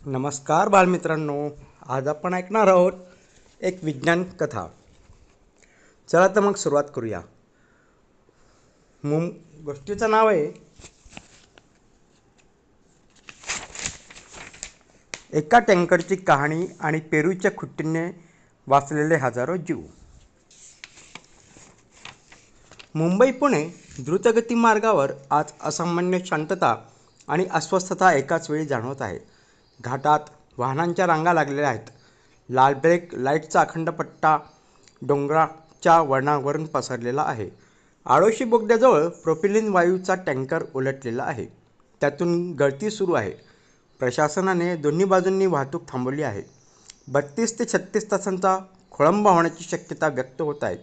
नमस्कार बालमित्रांनो, आज आपण ऐकणार आहोत एक विज्ञान कथा. चला तर मग सुरुवात करूया. गोष्टीचं नाव आहे एका टँकरची कहाणी आणि पेरूच्या खुट्टीने वाचलेले हजारो जीव. मुंबई पुणे द्रुतगती मार्गावर आज असामान्य शांतता आणि अस्वस्थता एकाच वेळी जाणवत आहे. घाटात वाहनांच्या रांगा लागलेल्या आहेत. लाल ब्रेक लाईटचा अखंड पट्टा डोंगराच्या वळणावरून पसरलेला आहे. आडोशी बोगद्याजवळ प्रोपिलिन वायूचा टँकर उलटलेला आहे. त्यातून गळती सुरू आहे. प्रशासनाने दोन्ही बाजूंनी वाहतूक थांबवली आहे. 32 ते 36 तासांचा खोळंबा होण्याची शक्यता व्यक्त होत आहे.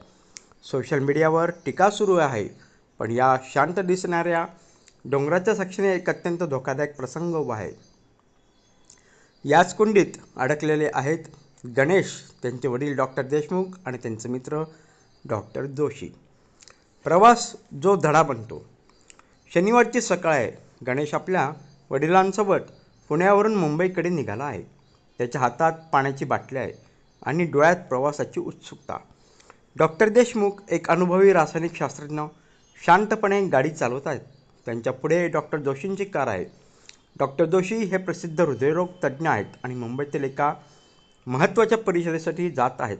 सोशल मीडियावर टीका सुरू आहे. पण या शांत दिसणाऱ्या डोंगराच्या साक्षीने एक अत्यंत धोकादायक प्रसंग उभा आहे. याच कुंडीत अडकलेले आहेत गणेश, त्यांचे वडील डॉक्टर देशमुख आणि त्यांचे मित्र डॉक्टर जोशी. प्रवास जो धडा बनतो. शनिवारची सकाळ आहे. गणेश आपल्या वडिलांसोबत पुण्यावरून मुंबईकडे निघाला आहे. त्याच्या हातात पाण्याची बाटली आहे आणि डोळ्यात प्रवासाची उत्सुकता. डॉक्टर देशमुख, एक अनुभवी रासायनिक शास्त्रज्ञ, शांतपणे गाडी चालवत आहेत. त्यांच्या पुढे डॉक्टर जोशींची कार आहे. डॉक्टर जोशी हे प्रसिद्ध हृदयरोग तज्ज्ञ आहेत आणि मुंबईतील एका महत्त्वाच्या परिषदेसाठी जात आहेत.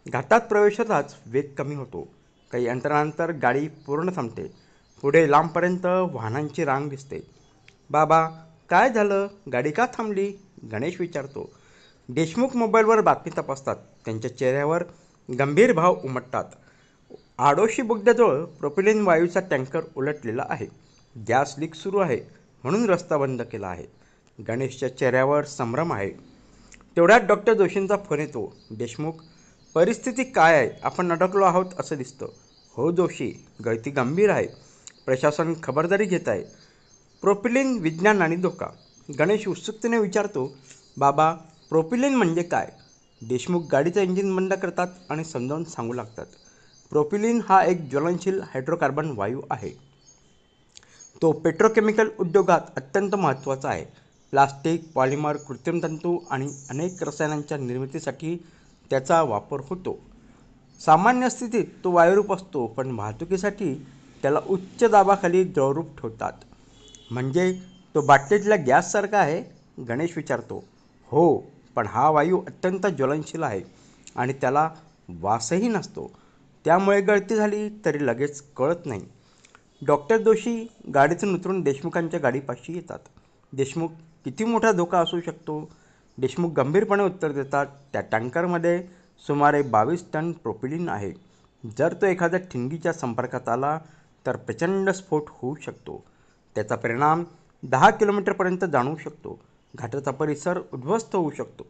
घाटात प्रवेश होताच वेग कमी होतो. काही अंतरानंतर गाडी पूर्ण थांबते. पुढे लांबपर्यंत वाहनांची रांग दिसते. बाबा, काय झालं? गाडी का थांबली? गणेश विचारतो. देशमुख मोबाईलवर बातमी तपासतात. त्यांच्या चेहऱ्यावर गंभीर भाव उमटतात. आडोशी बोगद्याजवळ प्रोपिलिन वायूचा टँकर उलटलेला आहे. गॅस लीक सुरू आहे म्हणून रस्ता बंद केला आहे. गणेशच्या चेहऱ्यावर संभ्रम आहे. तेवढ्यात डॉक्टर जोशींचा फोन येतो. देशमुख, परिस्थिती काय आहे? आपण अडकलो आहोत असं दिसतं. हो जोशी, गळती गंभीर आहे. प्रशासन खबरदारी घेत आहे. प्रोपिलिन विज्ञान आणि धोका. गणेश उत्सुकतेने विचारतो. बाबा, प्रोपिलिन म्हणजे काय? देशमुख गाडीचं इंजिन बंद करतात आणि समजावून सांगू लागतात. प्रोपिलिन हा एक ज्वलनशील हायड्रोकार्बन वायू आहे. तो पेट्रोकेमिकल उद्योगात अत्यंत महत्त्वाचा आहे. प्लास्टिक, पॉलिमर, कृत्रिम तंतू आणि अनेक रसायनांच्या निर्मितीसाठी त्याचा वापर होतो. सामान्य स्थितीत तो वायुरूप असतो, पण वाहतुकीसाठी त्याला उच्च दाबाखाली द्रवरूप ठेवतात. म्हणजे तो बाटलीतल्या गॅससारखा आहे? गणेश विचारतो. हो, पण हा वायू अत्यंत ज्वलनशील आहे आणि त्याला वासही नसतो. त्यामुळे गळती झाली तरी लगेच कळत नाही. डॉक्टर जोशी गाडीतून उतरून देशमुखांच्या गाडीपाशी येतात. देशमुख, किती मोठा धोका असू शकतो? देशमुख गंभीरपणे उत्तर देतात. त्या टँकरमध्ये सुमारे 22 टन प्रोपिलिन आहे. जर तो एखाद्या ठिणगीच्या संपर्कात आला तर प्रचंड स्फोट होऊ शकतो. त्याचा परिणाम 10 किलोमीटरपर्यंत जाणवू शकतो. घाटाचा परिसर उद्ध्वस्त होऊ शकतो.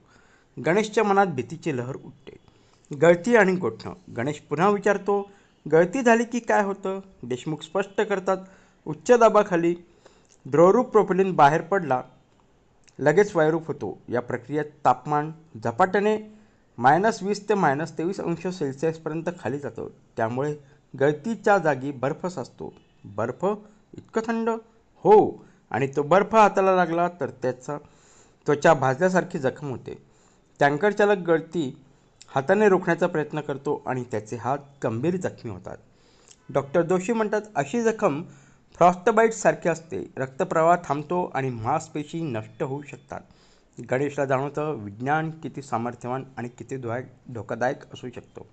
गणेशच्या मनात भीतीची लहर उठते. गळती आणि गोठणं. गणेश पुन्हा विचारतो. गळती झाली की काय होतं? देशमुख स्पष्ट करतात. उच्च दाबाखाली द्रवरूप प्रोपिलिन बाहेर पडला लगेच वायुरूप होतो. या प्रक्रियेत तापमान झपाट्याने -20 ते -23 अंश सेल्सिअसपर्यंत खाली जातं. त्यामुळे गळतीच्या जागी बर्फ साचतो. बर्फ? इतकं थंड? हो, आणि तो बर्फ हाताला लागला तर त्याचा त्वचा भाजल्यासारखी जखम होते. टँकर चालक गळती हाताने रोखण्याचा प्रयत्न करतो आणि त्याचे हात गंभीर जखमी होतात. डॉक्टर जोशी म्हणतात, अशी जखम फ्रॉस्टबाईटसारखी असते. रक्तप्रवाह थांबतो आणि मांसपेशी नष्ट होऊ शकतात. गणेशला जाणवतं विज्ञान किती सामर्थ्यवान आणि किती धोकादायक असू शकतो.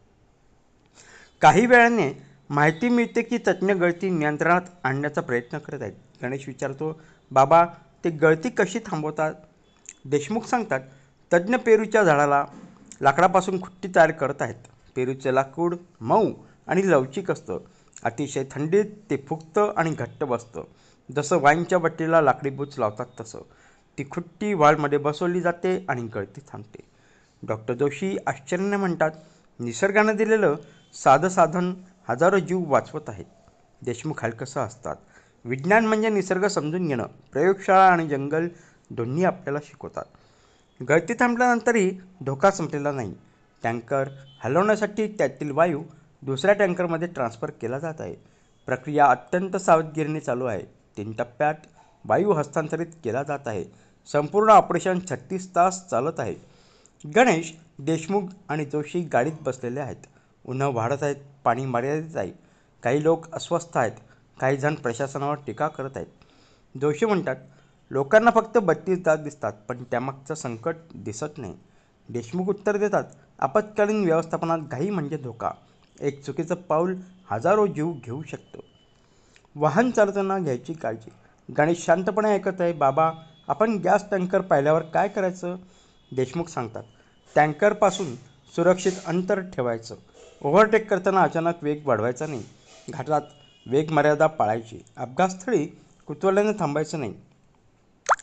काही वेळाने माहिती मिळते की तज्ज्ञ गळती नियंत्रणात आणण्याचा प्रयत्न करत आहेत. गणेश विचारतो. बाबा, ते गळती कशी थांबवतात? देशमुख सांगतात, तज्ज्ञ पेरूच्या झाडाला लाकडापासून खुट्टी तयार करत आहेत. पेरूचे लाकूड मऊ आणि लवचिक असतं. अतिशय थंडीत ते फुगतं आणि घट्ट बसतं. जसं वाईनच्या बट्टीला लाकडी बूच लावतात तसं. ती खुट्टी वाळमध्ये बसवली जाते आणि गळती थांबते. डॉक्टर जोशी आश्चर्याने म्हणतात, निसर्गानं दिलेलं साधं साधन हजारो जीव वाचवत आहे. देशमुख हलकसं हसतात. विज्ञान म्हणजे निसर्ग समजून घेणं. प्रयोगशाळा आणि जंगल दोन्ही आपल्याला शिकवतात. गळती थांबल्यानंतरही धोका संपलेला नाही. टँकर हलवण्यासाठी त्यातील वायू दुसऱ्या टँकरमध्ये ट्रान्सफर केला जात आहे. प्रक्रिया अत्यंत सावधगिरीने चालू आहे. 3 टप्प्यात वायू हस्तांतरित केला जात आहे. संपूर्ण ऑपरेशन 36 तास चालत आहे. गणेश, देशमुख आणि जोशी गाडीत बसलेले आहेत. उन्हं वाढत आहेत, पाणी मर्यादित आहे. काही लोक अस्वस्थ आहेत, काही जण प्रशासनावर टीका करत आहेत. जोशी म्हणतात, लोकांना फक्त 32 तास दिसतात, पण त्यामागचं संकट दिसत नाही. देशमुख उत्तर देतात, आपत्कालीन व्यवस्थापनात घाई म्हणजे धोका. एक चुकीचं पाऊल हजारो जीव घेऊ शकतो. वाहन चालवताना घ्यायची काळजी. गणेश शांतपणे ऐकत आहे. बाबा, आपण गॅस टँकर पाहिल्यावर काय करायचं? देशमुख सांगतात, टँकरपासून सुरक्षित अंतर ठेवायचं. ओव्हरटेक करताना अचानक वेग वाढवायचा नाही. घाटात वेग मर्यादा पाळायची. अपघातस्थळी कुतूहलाने थांबायचं नाही.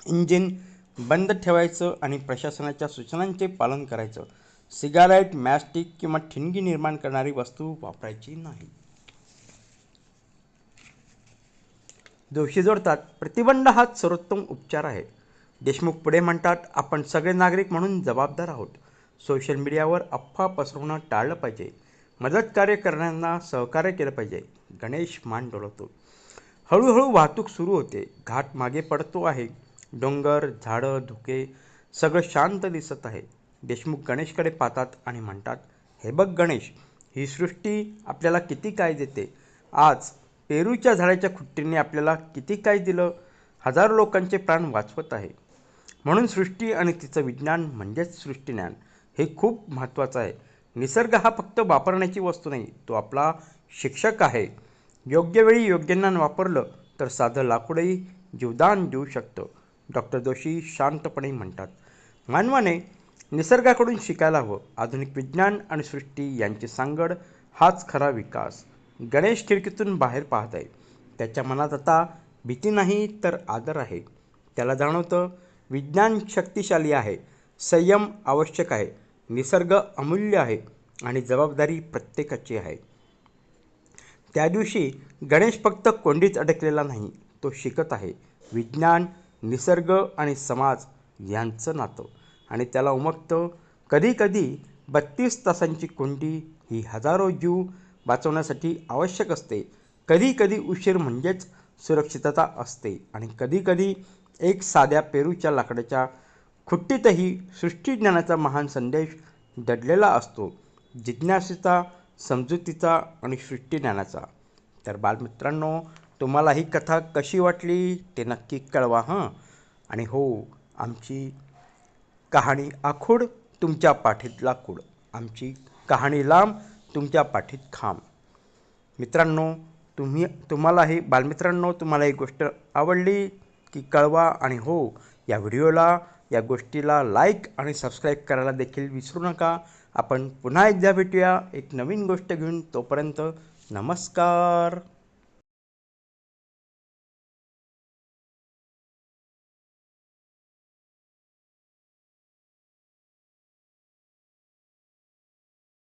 इंजिन बंद ठेवायचं आणि प्रशासनाच्या सूचनांचे पालन करायचं. सिगारेट, मॅचस्टिक किंवा ठिणगी निर्माण करणारी वस्तू वापरायची नाही. जोशी जोडतात, प्रतिबंध हाच सर्वोत्तम उपचार आहे. देशमुख पुढे म्हणतात, आपण सगळे नागरिक म्हणून जबाबदार आहोत. सोशल मीडियावर अफवा पसरवणं टाळलं पाहिजे. मदतकार्य करणाऱ्यांना सहकार्य केलं पाहिजे. गणेश मान डोलवतो. हळूहळू वाहतूक सुरू होते. घाट मागे पडतो आहे. डोंगर, झाडं, धुके सगळं शांत दिसत आहे. देशमुख गणेशकडे पाहतात आणि म्हणतात, हे बघ गणेश, ही सृष्टी आपल्याला किती काय देते. आज पेरूच्या झाडाच्या खुट्टीने आपल्याला किती काय दिलं. हजारो लोकांचे प्राण वाचवत आहे. म्हणून सृष्टी आणि तिचं विज्ञान म्हणजेच सृष्टीज्ञान हे खूप महत्त्वाचं आहे. निसर्ग हा फक्त वापरण्याची वस्तू नाही, तो आपला शिक्षक आहे. योग्य वेळी योग्य ज्ञान वापरलं तर साधं लाकूडही जीवदान देऊ शकतं. डॉक्टर जोशी शांतपणे म्हणतात, मानवाने निसर्गाकडून शिकायला हवं. आधुनिक विज्ञान आणि सृष्टी यांची सांगड हाच खरा विकास. गणेश खिडकीतून बाहेर पाहत आहे. त्याच्या मनात आता भीती नाही तर आदर आहे. त्याला जाणवतं, विज्ञान शक्तिशाली आहे, संयम आवश्यक आहे, निसर्ग अमूल्य आहे आणि जबाबदारी प्रत्येकाची आहे. त्या दिवशी गणेश फक्त कोंडीत अडकलेला नाही, तो शिकत आहे. विज्ञान, निसर्ग आणि समाज यांचं नातं. आणि त्याला उमगतं, कधीकधी 32 तासांची कोंडी ही हजारो जीव वाचवण्यासाठी आवश्यक असते. कधीकधी उशीर म्हणजेच सुरक्षितता असते. आणि कधीकधी एक साध्या पेरूच्या लाकडाच्या खुट्टीतही सृष्टीज्ञानाचा महान संदेश दडलेला असतो. जिज्ञासेचा, समजुतीचा आणि सृष्टीज्ञानाचा. तर बालमित्रांनो, तुम्हाला ही कथा कशी वाटली ते नक्की कळवा हं. आणि हो, आमची कहाणी आखूड, तुमच्या पाठीत लाकूड. आमची कहाणी लांब, तुमच्या पाठीत खांब. मित्रांनो, तुम्हालाही बालमित्रांनो, तुम्हाला ही गोष्ट आवडली की कळवा. आणि हो, या व्हिडिओला, या गोष्टीला लाईक आणि सबस्क्राईब करायला देखील विसरू नका. आपण पुन्हा एकदा भेटूया एक नवीन गोष्ट घेऊन. तोपर्यंत नमस्कार.